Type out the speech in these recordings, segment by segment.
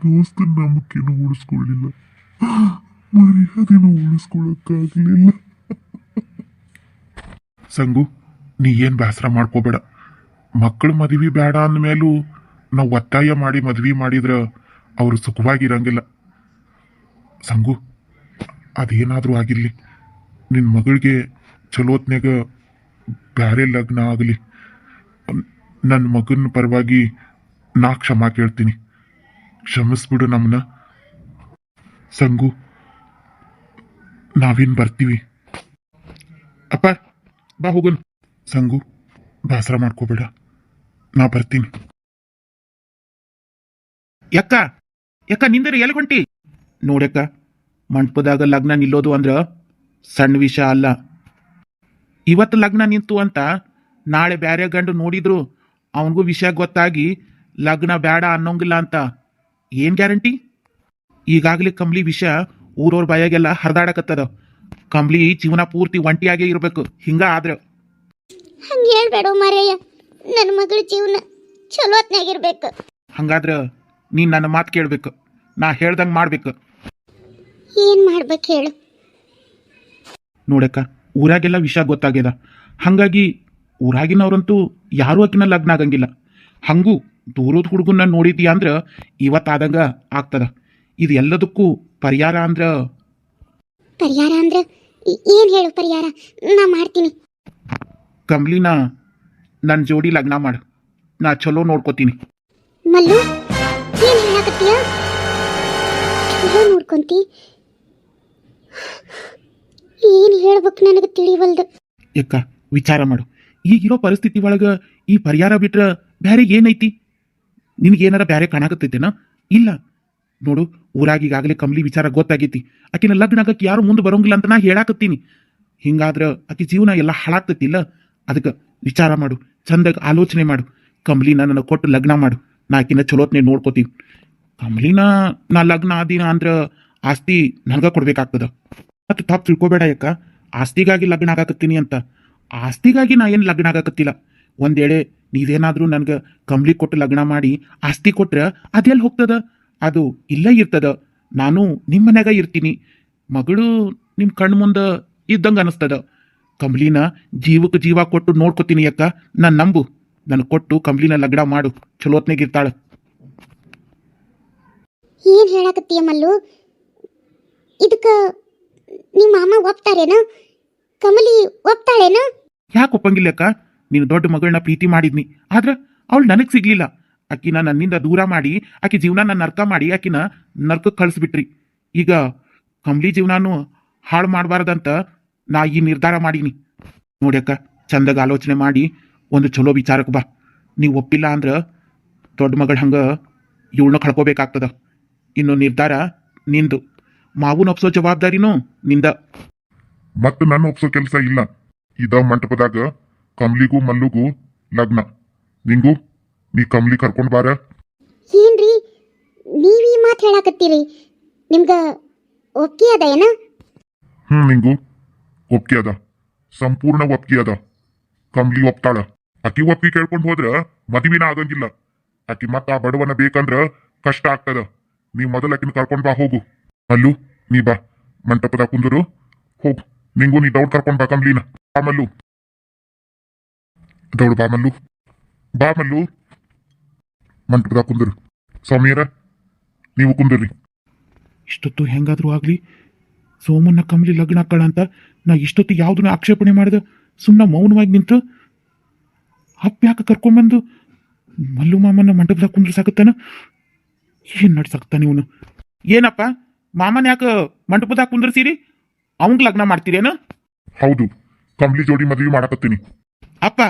ದೋಸ್ತ ನಂಬಿಕೆನೂ ಉಳಿಸ್ಕೊಳ್ಳಿಲ್ಲ, ಮರ್ಯಾದೆನೂ ಉಳಿಸ್ಕೊಳಕ್ಕಾಗಲಿಲ್ಲ. ಸಂಗು, ನೀ ಏನ್ ಬೇಸರ ಮಾಡ್ಕೋಬೇಡ. ಮಕ್ಕಳು ಮದ್ವಿ ಬೇಡ ಅಂದ್ಮೇಲೂ ನಾವು ಒತ್ತಾಯ ಮಾಡಿ ಮದ್ವಿ ಮಾಡಿದ್ರ ಅವರು ಸುಖವಾಗಿರಂಗಿಲ್ಲ. ಸಂಗು, ಅದೇನಾದ್ರೂ ಆಗಿರ್ಲಿ, ನಿನ್ನ ಮಗಳಿಗೆ ಚಲೋತ್ನಾಗ ಬ್ಯಾರೆ ಲಗ್ನ ಆಗಲಿ. ನನ್ನ ಮಗನ ಪರವಾಗಿ ನಾ ಕ್ಷಮಾ ಕೇಳ್ತೀನಿ. ಕ್ಷಮಿಸ್ಬಿಡು ನಮ್ಮನ್ನ. ಸಂಗು, ನಾವಿನ್ ಬರ್ತೀವಿ. ಅಪ್ಪ ಬಾ ಹೋಗನ್. ಸಂಗು, ಬೇಸರ ಮಾಡ್ಕೋಬೇಡ, ನಾ ಬರ್ತೀನಿ. ಯಕ್ಕ ಯಕ್ಕ ನಿಂದರೆ ಎಲ್ಲಿ ಹೊಂಟಿ? ನೋಡ್ಯಕ್ಕ, ಮಂಟಪದಾಗ ಲಗ್ನ ನಿಲ್ಲೋದು ಅಂದ್ರ ಸಣ್ಣ ವಿಷಯ ಅಲ್ಲ. ಇವತ್ತು ಲಗ್ನ ನಿಂತು ಅಂತ ನಾಳೆ ಬ್ಯಾರೆ ಗಂಡು ನೋಡಿದ್ರು ಅವನಿಗೂ ವಿಷಯ ಗೊತ್ತಾಗಿ ಲಗ್ನ ಬೇಡ ಅನ್ನೋಂಗಿಲ್ಲ ಅಂತ ಏನ್ ಗ್ಯಾರಂಟಿ? ಈಗಾಗಲೇ ಕಂಬ್ಲಿ ವಿಷಯ ಊರವ್ರ ಬಾಯಾಗೆಲ್ಲ ಹರಿದಾಡಕತ್ತದ. ಕಂಬ್ಲಿ ಜೀವನ ಪೂರ್ತಿ ಒಂಟಿಯಾಗೇ ಇರ್ಬೇಕು. ಹಿಂಗ ಆದ್ರ ಹಂಗೆ ಹೇಳ್ಬೇಡ ಮಾರಯ್ಯ, ನನ್ನ ಮಗಳ ಜೀವನ ಚಲೋತ್ನಾಗಿರ್ಬೇಕು. ಹಂಗಾದ್ರ ನೀನ್ ನನ್ನ ಮಾತು ಕೇಳ್ಬೇಕು, ನಾ ಹೇಳ್ದಂಗೆ ಮಾಡ್ಬೇಕು. ಏನ್ ಮಾಡ್ಬೇಕು ಹೇಳು? ನೋಡಕ್ಕ, ಊರಾಗೆಲ್ಲ ವಿಷಯ ಗೊತ್ತಾಗ್ಯದ. ಹಂಗಾಗಿ ಊರಾಗಿನವ್ರಂತೂ ಯಾರೂ ಆಕಿನ ಲಗ್ನ ಆಗಂಗಿಲ್ಲ. ಹಂಗೂ ದೂರದ ಹುಡುಗನ್ನ ನೋಡಿದ್ಯಾ ಅಂದ್ರ ಇವತ್ತಾದಂಗ ಆಗ್ತದ. ಇದು ಎಲ್ಲದಕ್ಕೂ ಪರಿಹಾರ ಅಂದ್ರ ಏನ್ ಹೇಳು ಪರಿಹಾರ? ನಾ ಮಾಡ್ತೀನಿ. ಕಂಬ್ಲಿನ ನನ್ನ ಜೋಡಿ ಲಗ್ನ ಮಾಡು, ನಾ ಚಲೋ ನೋಡ್ಕೋತೀನಿ. ಮಲ್ಲು, ಏನ್ ಹೇಳಕತ್ತೀಯ? ಚಲೋ ನೋಡ್ಕೊಂತಿ? ಏನ್ ಹೇಳ್ಬೇಕು ನನಗೆ ತಿಳಿವಲ್ದು. ಯಕ್ಕ, ವಿಚಾರ ಮಾಡು. ಈಗಿರೋ ಪರಿಸ್ಥಿತಿ ಒಳಗ ಈ ಪರಿಹಾರ ಬಿಟ್ರ ಬ್ಯಾರೆ ಏನೈತಿ? ನಿನಗೇನಾರ ಬ್ಯಾರೆ ಕಾಣಕತ್ತೈತೇನ? ಇಲ್ಲ ನೋಡು, ಊರಾಗ ಈಗಾಗಲೇ ಕಂಬ್ಲಿ ವಿಚಾರ ಗೊತ್ತಾಗೈತಿ. ಆಕಿನ ಲಗ್ನ ಆಗಕ್ಕೆ ಯಾರು ಮುಂದೆ ಬರೋಂಗಿಲ್ಲ ಅಂತ ನಾ ಹೇಳಾಕತ್ತೀನಿ. ಹಿಂಗಾದ್ರ ಆಕಿ ಜೀವನ ಎಲ್ಲ ಹಾಳಾಗ್ತೈತಿಲ್ಲ. ಅದಕ್ಕೆ ವಿಚಾರ ಮಾಡು, ಚಂದಾಗ ಆಲೋಚನೆ ಮಾಡು. ಕಂಬ್ಲಿನ ನನಗೆ ಕೊಟ್ಟು ಲಗ್ನ ಮಾಡು, ನಾ ಆಕಿನ ಚಲೋತ್ನೆ ನೋಡ್ಕೋತೀವಿ. ಕಂಬ್ಲಿನ ನಾ ಲಗ್ನ ಆದಿನ ಅಂದ್ರ ಆಸ್ತಿ ನನಗ ಕೊಡ್ಬೇಕಾಗ್ತದ. ಮತ್ತು ತಪ್ಪು ತಿಳ್ಕೊಬೇಡ ಯಕ್ಕ, ಆಸ್ತಿಗಾಗಿ ಲಗ್ನ ಆಗಾಕತ್ತೀನಿ ಅಂತ. ಆಸ್ತಿಗಾಗಿ ನಾ ಏನು ಲಗ್ನ ಆಗಾಕತ್ತಿಲ್ಲ. ಒಂದ್ ವೇಳೆ ನೀವೇನಾದ್ರೂ ನನ್ಗೆ ಕಂಬ್ಲಿ ಕೊಟ್ಟು ಲಗ್ನ ಮಾಡಿ ಆಸ್ತಿ ಕೊಟ್ರೆ ಅದೆಲ್ಲಿ ಹೋಗ್ತದ? ಅದು ಇಲ್ಲೇ ಇರ್ತದ. ನಾನು ನಿಮ್ಮ ಮನ್ಯಾಗ ಇರ್ತೀನಿ, ಮಗಳು ನಿಮ್ಮ ಕಣ್ಣು ಮುಂದೆ ಇದ್ದಂಗೆ ಅನಿಸ್ತದ. ಕಂಬ್ಲಿನ ಜೀವಕ್ಕೆ ಜೀವ ಕೊಟ್ಟು ನೋಡ್ಕೋತೀನಿ ಅಕ್ಕ, ನಾನು ನಂಬು. ನನಗೆ ಕೊಟ್ಟು ಕಂಬ್ಲಿನ ಲಗ್ನ ಮಾಡು, ಚಲೋತ್ನಾಗಿರ್ತಾಳೆ. ಏನ್ ಹೇಳಕತ್ತೀಯ ಮಲ್ಲು? ಇದಕ್ಕ ನಿಮ್ಮ ಮಾಮ ಒಪ್ತಾರೇನ? ಕಮಲಿ ಒಪ್ತಾಳೇನ? ಯಾಕೆ ಒಪ್ಪಂಗಿಲ್ಲಕ್ಕ? ನೀನು ದೊಡ್ಡ ಮಗಳನ್ನ ಪ್ರೀತಿ ಮಾಡಿದ್ನಿ, ಆದ್ರೆ ಅವಳು ನನಗೆ ಸಿಗ್ಲಿಲ್ಲ. ಆಕಿನ ನನ್ನಿಂದ ದೂರ ಮಾಡಿ, ಆಕಿ ಜೀವನ ನರ್ಕ ಮಾಡಿ, ಆಕಿನ ನರ್ಕಕ್ಕೆ ಕಳಿಸ್ಬಿಟ್ರಿ. ಈಗ ಕಂಬ್ಲಿ ಜೀವನಾನು ಹಾಳು ಮಾಡಬಾರ್ದಂತ ನಾ ಈ ನಿರ್ಧಾರ ಮಾಡೀನಿ. ನೋಡ್ಯಕ್ಕ, ಚಂದಾಗ ಆಲೋಚನೆ ಮಾಡಿ ಒಂದು ಚಲೋ ವಿಚಾರಕ್ಕೆ ಬಾ. ನೀವು ಒಪ್ಪಿಲ್ಲ ಅಂದ್ರೆ ದೊಡ್ಡ ಮಗಳ ಹಂಗ ಇವಳನ್ನ ಕಳ್ಕೋಬೇಕಾಗ್ತದ. ಇನ್ನು ನಿರ್ಧಾರ ನಿಂದು, ಮಾವುನ ಒಪ್ಸೋ ಜವಾಬ್ದಾರಿನೂ ನಿಂದ. ಮತ್ತೆ ನನ್ನ ಒಪ್ಸೋ ಕೆಲಸ ಇಲ್ಲ. ಇದ ಮಂಟಪದಾಗ ಕಮ್ಲಿಗೂ ಮಲ್ಲುಗೂ ಲಗ್ನ. ನಿಂಗೂ ನೀ ಕಮ್ಲಿ ಕರ್ಕೊಂಡ್ ಬಾರ. ಏನ್ರಿ ನೀವ್ ಈ ಮಾತು ಹೇಳಕತ್ತೀರಿ? ನಿಮ್ಗ ಒಪ್ಪಿಗೆ ಅದ ಏನ? ನಿಂಗೂ ಒಪ್ಪಿಗೆ ಅದ, ಸಂಪೂರ್ಣ ಒಪ್ಪಿಗೆ ಅದ. ಕಮ್ಲಿ ಒಪ್ತಾಳ. ಆಕಿ ಒಪ್ಪಿಗೆ ಕೇಳ್ಕೊಂಡು ಹೋದ್ರ ಮದುವಿನ ಆಗಂಗಿಲ್ಲ. ಆಕಿ ಮತ್ತ ಆ ಬಡವನ ಬೇಕಂದ್ರ ಕಷ್ಟ ಆಗ್ತದ. ನೀ ಮೊದಲ ಆಕಿನ ಕರ್ಕೊಂಡ್ ಬಾ, ಹೋಗು. ಮಲ್ಲು, ನೀ ಬಾ ಮಂಟಪದಾಗ ಕುಂದರು, ಹೋಗು. ನಿಂಗೂ ನೀ ದೌಡ್ ಕರ್ಕೊಂಡ್ ಬಾ ಕಮ್ಲಿನ. ಬಾ ಮಲ್ಲು, ದೌಡ್ ಬಾ ಮಲ್ಲು, ಬಾ ಮಲ್ಲು. ಮಂಟಪದಾಗ ಕುಂದರು. ಸ್ವಾಮಿಯರ, ನೀವು ಕುಂದರ್ರಿ. ಇಷ್ಟೊತ್ತು ಹೆಂಗಾದ್ರೂ ಆಗ್ಲಿ ಸೋಮನ್ನ ಕಮ್ಲಿ ಲಗ್ನ ಹಾಕಳ ಅಂತ ನಾ ಇಷ್ಟೊತ್ತು ಯಾವ್ದನ್ನ ಆಕ್ಷೇಪಣೆ ಮಾಡಿದೆ. ಸುಮ್ಮನೆ ಮೌನವಾಗಿ ನಿಂತು ಅಪ್ಪ ಯಾಕೆ ಕರ್ಕೊಂಬಂದು ಮಲ್ಲು ಮಾಮನ ಮಂಟಪದಾಗ ಕುಂದ್ರಸಾಕತ್ತಾನ? ಏನ್ ನಡ್ಸಾಕತ್ತಾನ ಇವನು? ಏನಪ್ಪ, ಮಾಮನ ಯಾಕೆ ಮಂಟಪದಾಗ ಕುಂದ್ರಸೀರಿ? ಅವಂಗ್ ಲಗ್ನ ಮಾಡ್ತೀರೇನ? ಹೌದು, ಕಮ್ಲಿ ಜೋಡಿ ಮದುವೆ ಮಾಡಕತ್ತೀನಿ. ಅಪ್ಪ,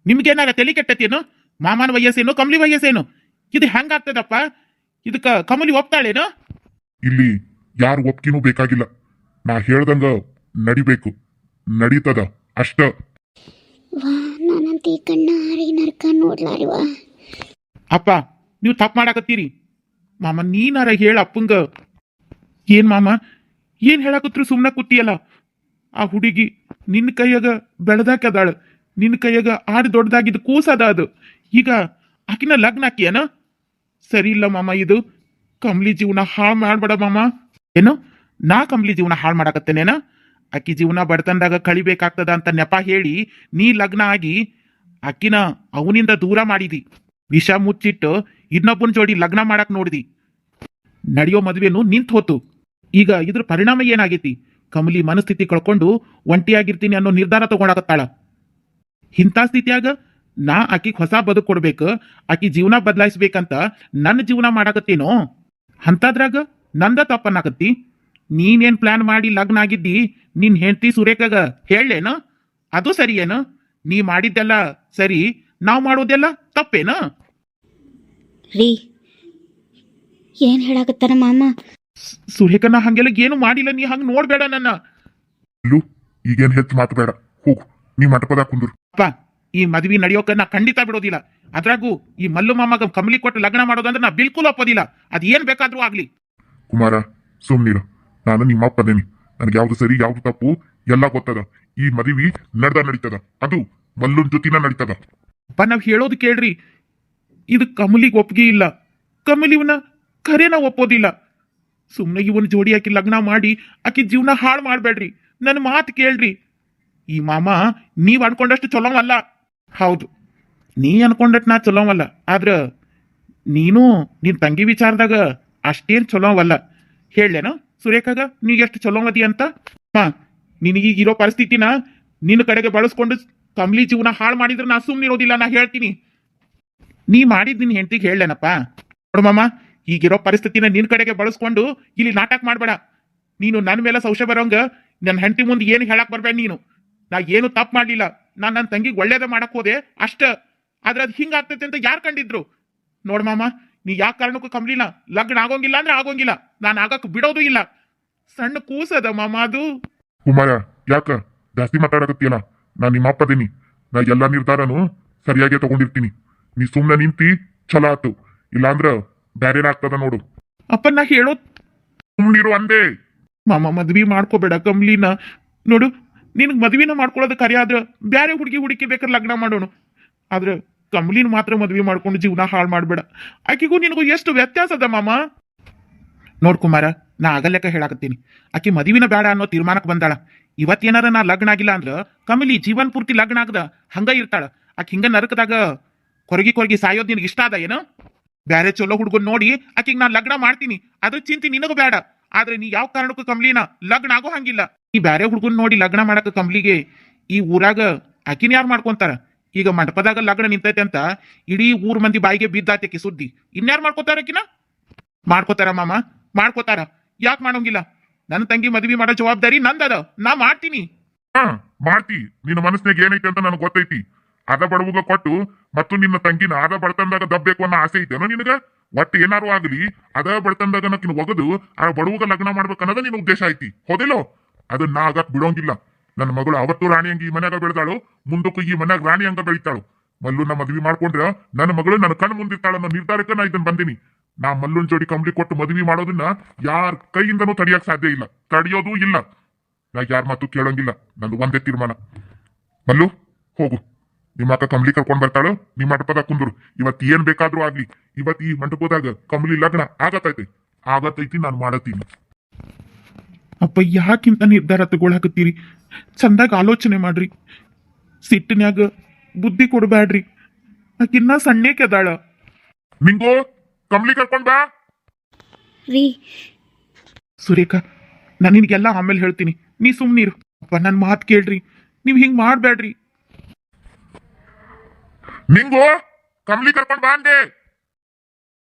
ನಿಮ್ಗೇನಾರ ತಲೆ ಕೆಟ್ಟತೇನು? ಮಾಮನ ವಯಸ್ಸೇನು, ಕಮ್ಲಿ ವಯಸ್ಸೇನು? ಇದು ಹೆಂಗಾಗ್ತದಪ್ಪ? ಇದಕ್ಕ ಕಮಲಿ ಒಪ್ತಾಳೇನು? ಇಲ್ಲಿ ಯಾರು ಒಪ್ಕಿನೂ ಬೇಕಾಗಿಲ್ಲ. ನಾ ಹೇಳ್ದಂಗ ನಡಿಬೇಕು, ನಡೀತದ ಅಷ್ಟ. ನಾನಂತ ಈ ಕಣ್ಣ ಹಾರಿ ನರ್ಕ ನೋಡ್ಲಾರಿವಾ. ಅಪ್ಪ, ನೀವು ತಪ್ಪು ಮಾಡಾಕತ್ತೀರಿ. ಮಾಮ, ನೀನಾರ ಹೇಳ ಅಪ್ಪಂಗ. ಏನ್ ಮಾಮ, ಏನ್ ಹೇಳಾಕತ್ರು ಸುಮ್ಮನೆ ಕೂತಿಯಲ್ಲ? ಆ ಹುಡುಗಿ ನಿನ್ನ ಕೈಯಾಗ ಬೆಳೆದಾಕದಾಳ. ನಿನ್ನ ಕೈಯಾಗ ಆಡ್ ದೊಡ್ಡದಾಗಿದ್ದು ಕೂಸದ ಅದು ಈಗ ಆಕಿನ ಲಗ್ನ ಆಕಿಯನ ಸರಿ ಇಲ್ಲ ಮಾಮ ಇದು ಕಮ್ಲಿ ಜೀವನ ಹಾಳು ಮಾಡ್ಬೇಡ ಮಾಮ ಏನು ನಾ ಕಮ್ಲಿ ಜೀವನ ಹಾಳು ಮಾಡಾಕತ್ತೇನೇನ ಆಕಿ ಜೀವನ ಬಡತನದಾಗ ಕಳಿಬೇಕಾಗ್ತದ ಅಂತ ನೆಪ ಹೇಳಿ ನೀ ಲಗ್ನ ಆಗಿ ಆಕಿನ ಅವನಿಂದ ದೂರ ಮಾಡಿದಿ ವಿಷ ಮುಚ್ಚಿಟ್ಟು ಇನ್ನೊಬ್ಬನ ಜೋಡಿ ಲಗ್ನ ಮಾಡಕ್ ನೋಡಿದಿ ನಡೆಯೋ ಮದುವೆನು ನಿಂತು ಹೋತು ಈಗ ಇದ್ರ ಪರಿಣಾಮ ಏನಾಗೈತಿ ಕಮಲಿ ಮನಸ್ಥಿತಿ ಕಳ್ಕೊಂಡು ಒಂಟಿಯಾಗಿರ್ತೀನಿ ಅನ್ನೋ ನಿರ್ಧಾರ ತಗೊಳಕತ್ತಾಳ ಇಂಥ ಸ್ಥಿತಿಯಾಗ ನಾ ಆಕಿಗೆ ಹೊಸ ಬದುಕು ಕೊಡ್ಬೇಕು ಆಕಿ ಜೀವನ ಬದಲಾಯಿಸ್ಬೇಕಂತ ನನ್ನ ಜೀವನ ಮಾಡಾಕತ್ತೇನೋ ಅಂತಾದ್ರಾಗ ನಂದ ತಪ್ಪನ್ನಾಕತ್ತಿ ನೀನೇನ್ ಪ್ಲಾನ್ ಮಾಡಿ ಲಗ್ನ ಆಗಿದ್ದಿ ನಿನ್ ಹೆಂಡತಿ ಸುರೇಖಾಗ ಹೇಳೇನ ಅದು ಸರಿ ಏನು ನೀ ಮಾಡಿದ್ದೆಲ್ಲ ಸರಿ ನಾವು ಮಾಡೋದೆಲ್ಲ ತಪ್ಪೇನ ರೀ ಏನ್ ಹೇಳಾಕತ್ತಾರ ಮಾಮ ಸುರೇಖ ನಾ ಹಂಗೆಲ್ಲ ಏನು ಮಾಡಿಲ್ಲ ನೀ ಹಂಗ ನೋಡ್ಬೇಡ ನನ್ನ ಇಲ್ಲು ಈಗೇನ್ ಹೆಚ್ಚು ಮಾತು ಬೇಡ ಹೋಗು ನೀ ಮಂಟಪದಾಗ ಕುಂದ್ರು ಅಪ್ಪ ಈ ಮದ್ವಿ ನಡೆಯೋಕ ನಾ ಖಂಡಿತ ಬಿಡೋದಿಲ್ಲ ಅದ್ರಾಗೂ ಈ ಮಲ್ಲು ಮಾಮಗ ಕಮಲಿ ಕೊಟ್ಟು ಲಗ್ನ ಮಾಡೋದಂದ್ರೆ ನಾ ಬಿಲ್ಕುಲ್ ಒಪ್ಪೋದಿಲ್ಲ ಅದ್ ಏನ್ ಬೇಕಾದ್ರೂ ಆಗ್ಲಿ ಕುಮಾರ ಸುಮ್ನಿರು ನಾನು ನಿಮ್ಮ ಅಪ್ಪದೇನಿ ನನಗೆ ಯಾವ್ದು ಸರಿ ಯಾವ್ದು ತಪ್ಪು ಎಲ್ಲ ಗೊತ್ತದ ಈ ಮದುವೆ ನಡೀತದ ಅದು ಮಲ್ಲುನ್ ಜೊತಿನ ನಡೀತದ ಅಪ್ಪ ನಾವ್ ಹೇಳೋದು ಕೇಳ್ರಿ ಇದು ಕಮಲಿಗೆ ಒಪ್ಪಿಗೆ ಇಲ್ಲ ಕಮಲಿವನ ಖರೇನ ಒಪ್ಪೋದಿಲ್ಲ ಸುಮ್ಮನೆ ಇವನ್ ಜೋಡಿ ಆಕಿ ಲಗ್ನ ಮಾಡಿ ಆಕಿ ಜೀವನ ಹಾಳು ಮಾಡ್ಬೇಡ್ರಿ ನನ್ನ ಮಾತು ಕೇಳ್ರಿ ಈ ಮಾಮ ನೀವ್ ಅನ್ಕೊಂಡಷ್ಟು ಚಲೋವಲ್ಲ ಹೌದು ನೀ ಅನ್ಕೊಂಡಟ್ ನಾ ಚಲೋವಲ್ಲ ಆದ್ರ ನೀನು ನಿನ್ ತಂಗಿ ವಿಚಾರದಾಗ ಅಷ್ಟೇನ್ ಚಲೋವಲ್ಲ ಹೇಳೇನ ಸುರೇಖಾಗ ನೀ ಎಷ್ಟು ಚಲೋವದಿ ಅಂತ ಹಾ ನಿನಗೀಗಿರೋ ಪರಿಸ್ಥಿತಿನ ನಿನ್ನ ಕಡೆಗೆ ಬಳಸ್ಕೊಂಡು ಕಮಲಿ ಜೀವನ ಹಾಳು ಮಾಡಿದ್ರೆ ನಾ ಸುಮ್ಮನಿರೋದಿಲ್ಲ ನಾ ಹೇಳ್ತೀನಿ ನೀ ಮಾಡಿದ್ ನಿನ್ ಹೆಂಡತಿಗೆ ಹೇಳೇನಪ್ಪ ನೋಡು ಮಾಮ ಈಗಿರೋ ಪರಿಸ್ಥಿತಿನ ನಿನ್ ಕಡೆಗೆ ಬಳಸ್ಕೊಂಡು ಇಲ್ಲಿ ನಾಟಕ ಮಾಡ್ಬೇಡ ನೀನು ನನ್ನ ಮೇಲೆ ಸಂಶಯ ಬರೋಂಗ ನನ್ನ ಹೆಂಡತಿ ಮುಂದೆ ಏನು ಹೇಳಕ್ ಬರ್ಬೇಡ ನೀನು ನಾ ಏನು ತಪ್ಪು ಮಾಡ್ಲಿಲ್ಲ ನಾನು ನನ್ನ ತಂಗಿಗೆ ಒಳ್ಳೇದ ಮಾಡಕ್ ಹೋದೆ ಅಷ್ಟ ಆದ್ರೆ ಅದು ಹಿಂಗಾಗ್ತೈತೆ ಅಂತ ಯಾರು ಕಂಡಿದ್ರು ನೋಡ್ ಮಾಮ ನೀ ಯಾವ ಕಾರಣಕ್ಕೂ ಕಮ್ಲಿಲ್ಲ ಲಗ್ನ ಆಗೋಂಗಿಲ್ಲ ಅಂದ್ರೆ ಆಗೋಂಗಿಲ್ಲ ನಾನು ಆಗಕ್ ಬಿಡೋದು ಇಲ್ಲ ಸಣ್ಣ ಕೂಸದ ಮಾಮ ಅದು ಕುಮಾರ ಯಾಕ ಜಾಸ್ತಿ ಮಾತಾಡಕತ್ತೀಯಲ್ಲ ನಾ ನಿಮ್ಮ ಅಪ್ಪದೇನಿ ನಾ ಎಲ್ಲಾ ನಿರ್ಧಾರನು ಸರಿಯಾಗಿ ತಗೊಂಡಿರ್ತೀನಿ ನೀ ಸುಮ್ನೆ ನಿಂತಿ ಛಲ ಆತು ಇಲ್ಲಾಂದ್ರ ಬ್ಯಾರೇನಾಗ್ತದ ನೋಡು ಅಪ್ಪ ನಾ ಹೇಳೋದ್ ಸುಮ್ನಿರು ಅಂದೆ ಮಾಮ ಮದ್ವಿ ಮಾಡ್ಕೋಬೇಡ ಕಮ್ಲಿನ ನೋಡು ನಿನಗ್ ಮದ್ವಿನ ಮಾಡ್ಕೊಳ್ಳೋದು ಕರೆ ಆದ್ರ ಬ್ಯಾರೆ ಹುಡುಗಿ ಹುಡುಕಿ ಬೇಕಾದ್ರೆ ಲಗ್ನ ಮಾಡೋಣ ಆದ್ರ ಕಮ್ಲಿನ ಮಾತ್ರ ಮದ್ವಿ ಮಾಡ್ಕೊಂಡು ಜೀವನ ಹಾಳು ಮಾಡ್ಬೇಡ ಆಕಿಗೂ ನಿನಗೂ ಎಷ್ಟು ವ್ಯತ್ಯಾಸ ಅದ ಮಾಮ ನೋಡ್ ಕುಮಾರ ನಾ ಆಗಲೆಕ್ಕ ಹೇಳಾಕತ್ತೀನಿ ಆಕಿ ಮದುವಿನ ಬೇಡ ಅನ್ನೋ ತೀರ್ಮಾನಕ್ಕೆ ಬಂದಾಳ ಇವತ್ತೇನಾರ ನಾ ಲಗ್ನ ಆಗಿಲ್ಲ ಅಂದ್ರ ಕಮಲಿ ಜೀವನ್ ಪೂರ್ತಿ ಲಗ್ನ ಆಗದ ಹಂಗ ಇರ್ತಾಳ ಆಕಿ ಹಿಂಗ ನರಕದಾಗ ಕೊರಗಿ ಸಾಯೋದ್ ನಿನಗೆ ಇಷ್ಟ ಅದ ಏನು ಬ್ಯಾರೆ ಚಲೋ ಹುಡ್ಗನ್ ನೋಡಿ ಆಕಿಗೆ ನಾ ಲಗ್ನ ಮಾಡ್ತೀನಿ ಅದ್ರ ಚಿಂತೆ ನಿನಗೂ ಬೇಡ ಆದ್ರೆ ನೀ ಯಾವ ಕಾರಣಕ್ಕೂ ಕಮ್ಲಿನ ಲಗ್ನ ಆಗೋ ಹಂಗಿಲ್ಲ ಈ ಬ್ಯಾರೆ ಹುಡ್ಗನ್ ನೋಡಿ ಲಗ್ನ ಮಾಡಕ ಕಮ್ಲಿಗೆ ಈ ಊರಾಗ ಆಕಿನ ಯಾರು ಮಾಡ್ಕೊಂತಾರ ಈಗ ಮಂಟಪದಾಗ ಲಗ್ನ ನಿಂತೈತೆ ಅಂತ ಇಡೀ ಊರ್ ಮಂದಿ ಬಾಯಿಗೆ ಬಿದ್ದಾತಕ್ಕೆ ಸುದ್ದಿ ಇನ್ಯಾರು ಮಾಡ್ಕೋತಾರ ಆಕಿನ ಮಾಡ್ಕೋತಾರ ಮಾಮ ಮಾಡ್ಕೋತಾರ ಯಾಕೆ ಮಾಡೋಂಗಿಲ್ಲ ನನ್ನ ತಂಗಿ ಮದ್ವಿ ಮಾಡೋ ಜವಾಬ್ದಾರಿ ನಂದದ ನಾ ಮಾಡ್ತೀನಿ ಹಾ ಮಾಡ್ತಿ ನಿನ್ನ ಮನಸ್ಸಿನಾಗ ಏನೈತಿ ಅಂತ ನನಗೆ ಗೊತ್ತೈತಿ ಅದ ಬಡವುಗ ಕೊಟ್ಟು ಮತ್ತು ನಿನ್ನ ತಂಗಿನ ಅದ ಬಡತನದಾಗ ದಬ್ಬೇಕು ಅನ್ನೋ ಆಸೆ ಐತೇನೋ ನಿನಗ ಒಟ್ಟು ಏನಾರು ಆಗಲಿ ಅದ ಬಡತನದಾಗ ನಕ್ಕಿನ ಒಗದು ಆ ಬಡವುಗ ಲಗ್ನ ಮಾಡ್ಬೇಕನ್ನೋದ ನಿನ್ನ ಉದ್ದೇಶ ಐತಿ ಹೌದಿಲ್ಲೋ ಅದನ್ನ ನಾ ಆಗಕ್ ಬಿಡೋಂಗಿಲ್ಲ ನನ್ನ ಮಗಳು ಅವತ್ತು ರಾಣಿ ಹಂಗ ಈ ಮನ್ಯಾಗ ಬೆಳೆದಾಳು ಮುಂದಕ್ಕೂ ಈ ಮನ್ಯಾಗ ರಾಣಿ ಹಂಗ ಬೆಳಿತಾಳು ಮಲ್ಲುನ ಮದ್ವಿ ಮಾಡ್ಕೊಂಡ್ರ ನನ್ನ ಮಗಳು ನನ್ನ ಕಣ್ಣು ಮುಂದಿರ್ತಾಳ ಅನ್ನೋ ನಿರ್ಧಾರಕ್ಕೆ ನಾ ಇದನ್ನ ಬಂದಿನಿ ನಾ ಮಲ್ಲುನ್ ಜೋಡಿ ಕಂಬ್ಲಿ ಕೊಟ್ಟು ಮದ್ವಿ ಮಾಡೋದನ್ನ ಯಾರ ಕೈಯಿಂದನೂ ತಡಿಯಕ್ ಸಾಧ್ಯ ಇಲ್ಲ ತಡಿಯೋದು ಇಲ್ಲ ನಾ ಯಾರ ಮಾತು ಕೇಳೋಂಗಿಲ್ಲ ನಂದು ಒಂದೇ ತೀರ್ಮಾನ ಮಲ್ಲು ಹೋಗು ನಿಮ್ಮ ಅಕ್ಕ ಕಂಬ್ಲಿ ಕರ್ಕೊಂಡ್ ಬರ್ತಾಳು ನಿಮ್ಮ ಮಂಟಪದಾಗ ಕುಂದ್ರು ಇವತ್ ಏನ್ ಬೇಕಾದ್ರೂ ಆಗ್ಲಿ ಇವತ್ ಈ ಮಂಟಪದಾಗ ಕಂಬ್ಲಿ ಲಗ್ನ ಆಗತೈತಿ ನಾನು ಮಾಡತ್ತೀನಿ ಅಪ್ಪ ಯಾಕಿಂತ ನಿರ್ಧಾರ ತಗೊಳಕತ್ತೀರಿ ಚಂದಾಗ ಆಲೋಚನೆ ಮಾಡ್ರಿ ಸಿಟ್ಟಿನ್ಯಾಗ ಬುದ್ಧಿ ಕೊಡಬ್ಯಾಡ್ರಿ ಆಕಿನ್ನ ಸಣ್ಣಕ್ಕೆ ಅದಾಳ ನಿಂಗು ಕಂಬ್ಲಿ ಕರ್ಕೊಂಡ್ ಬಾ ರೀ ಸುರೇಖಾ ನಾನು ನಿನಗೆಲ್ಲ ಆಮೇಲೆ ಹೇಳ್ತೀನಿ ನೀ ಸುಮ್ನೀರು ಅಪ್ಪ ನನ್ನ ಮಾತು ಕೇಳ್ರಿ ನೀವು ಹಿಂಗ್ ಮಾಡ್ಬೇಡ್ರಿ ನಿಂಗು ಕಂಬ್ಲಿ ಕರ್ಕೊಂಡ್ ಬಾ ಅಂದೆ